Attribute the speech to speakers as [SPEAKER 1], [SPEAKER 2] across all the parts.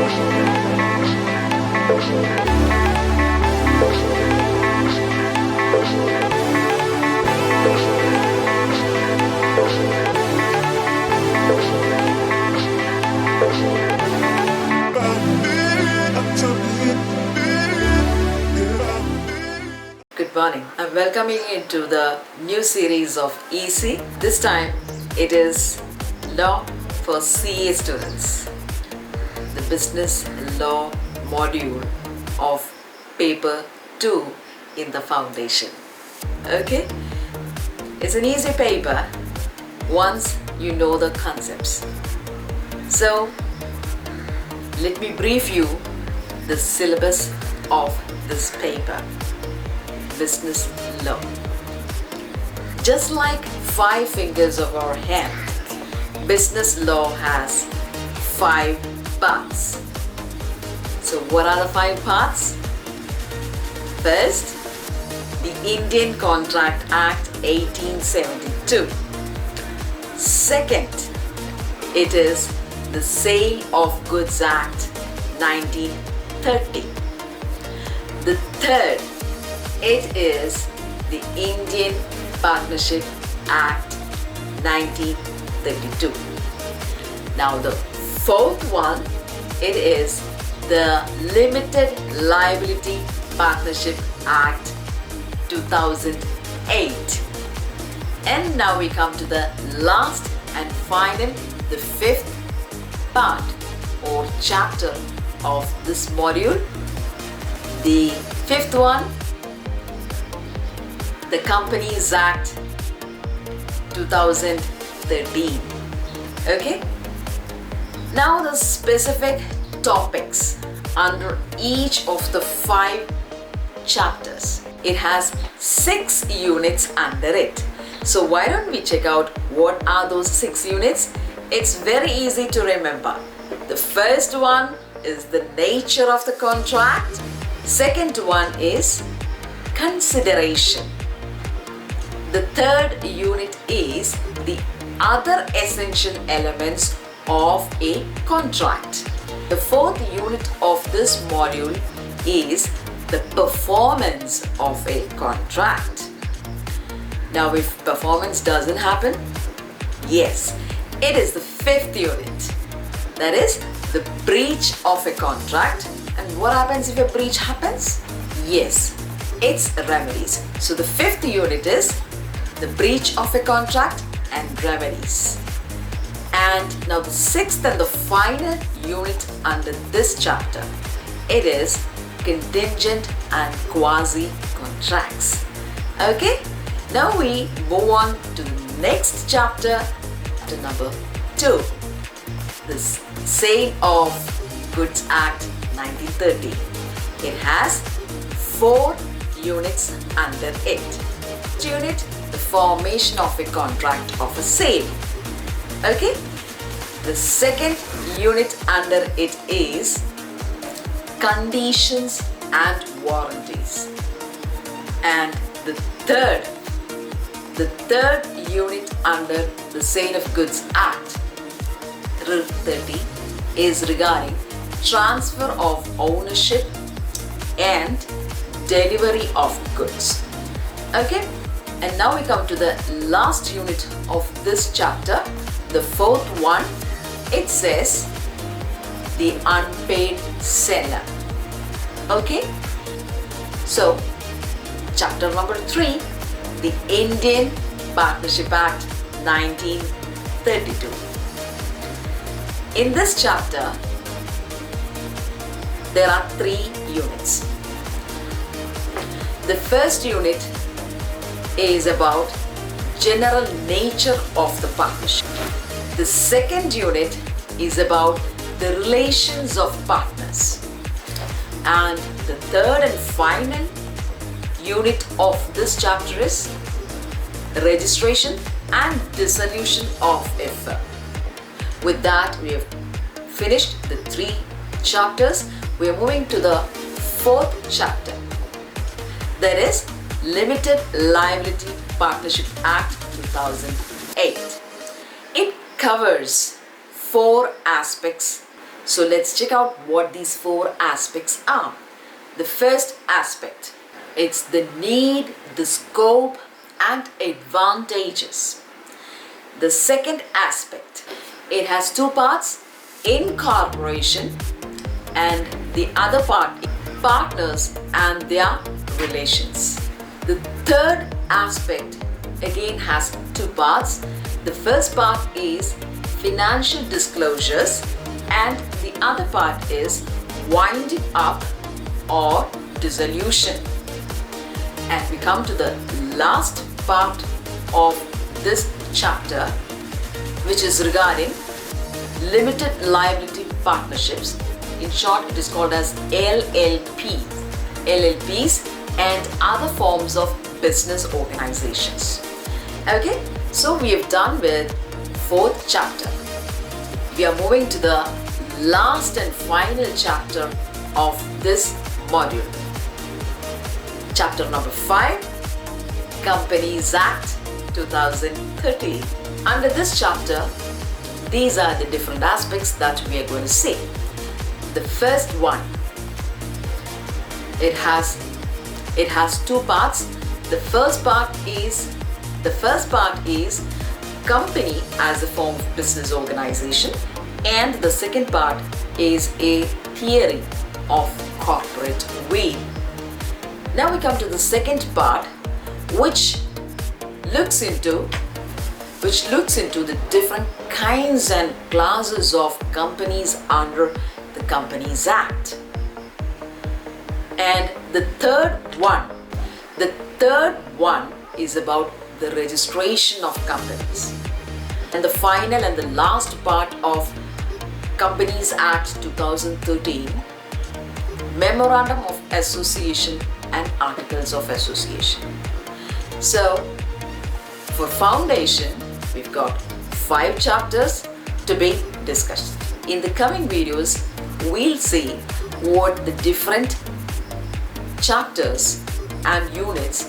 [SPEAKER 1] Good morning. I'm welcoming you into the new series of EC. This time it is Law for CA students, the Business Law module of Paper 2 in the Foundation. Okay? It's an easy paper once you know the concepts. So, let me brief you the syllabus of this paper. Business law. Just like 5 fingers of our hand, business law has 5 parts. So what are the 5 parts? First, the Indian Contract Act 1872. Second, it is the Sale of Goods Act 1930. The third, it is the Indian Partnership Act 1932. Now the fourth one, it is the Limited Liability Partnership Act 2008. And now we come to the last and final, the 5th part or chapter of this module. The 5th one, the Companies Act 2013. Okay? Now the specific topics under each of the 5 chapters. It has 6 units under it. So why don't we check out what are those 6 units? It's very easy to remember. The first one is the nature of the contract. Second one is consideration. The third unit is the other essential elements of a contract. The fourth unit of this module is the performance of a contract. Now, if performance doesn't happen, yes, it is the 5th unit. That is the breach of a contract. And what happens if a breach happens? Yes, it's remedies. So the 5th unit is the breach of a contract and remedies. And now the 6th and the final unit under this chapter, it is contingent and quasi contracts. Okay, now we move on to the next chapter, chapter number 2, the Sale of Goods Act 1930. It has 4 units under it. First unit, the formation of a contract of a sale. Okay? The second unit under it is conditions and warranties. And the third unit under the Sale of Goods Act 30 is regarding transfer of ownership and delivery of goods. Okay? And now we come to the last unit of this chapter, the 4th one. It says the unpaid seller. Okay? So, chapter number 3, the Indian Partnership Act 1932. In this chapter, there are 3 units. The first unit is about general nature of the partnership. The second unit is about the relations of partners. And the third and final unit of this chapter is registration and dissolution of a firm. With that, we have finished the 3 chapters. We are moving to the 4th chapter. That is Limited Liability Partnership Act 2008. It covers 4 aspects So let's check out what these 4 aspects are. The first aspect, it's the need, the scope and advantages. The second aspect, it has 2 parts, incorporation, and the other part, partners and their relations. The third aspect again has 2 parts. The first part is financial disclosures and the other part is winding up or dissolution. And we come to the last part of this chapter, which is regarding limited liability partnerships. In short, it is called as LLPs and other forms of business organizations. Okay, so we have done with 4th chapter. We are moving to the last and final chapter of this module. Chapter number 5, Companies Act 2013. Under this chapter, these are the different aspects that we are going to see. The first one, it has 2 parts. The first part is company as a form of business organization, and the second part is a theory of corporate will. Now we come to the second part, which looks into the different kinds and classes of companies under the Companies Act. And the third one is about the registration of companies. And the final and the last part of Companies Act 2013, Memorandum of Association and Articles of Association. So for foundation, we've got 5 chapters to be discussed. In the coming videos, we'll see what the different chapters and units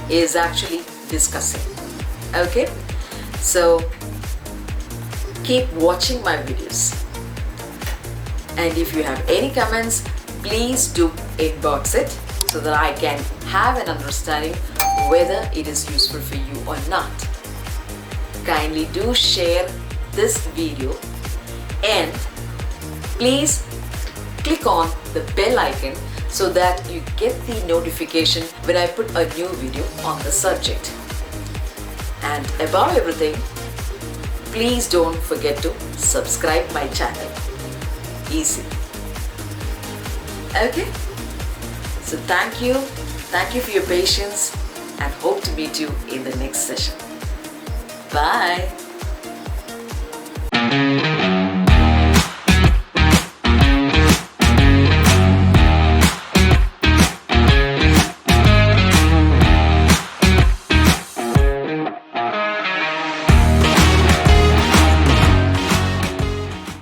[SPEAKER 1] is actually discussing. Okay, so keep watching my videos, and if you have any comments, please do inbox it so that I can have an understanding whether it is useful for you or not. Kindly do share this video and please click on the bell icon so that you get the notification when I put a new video on the subject. And above everything, please don't forget to subscribe my channel. Easy. Okay, so thank you for your patience and hope to meet you in the next session. Bye.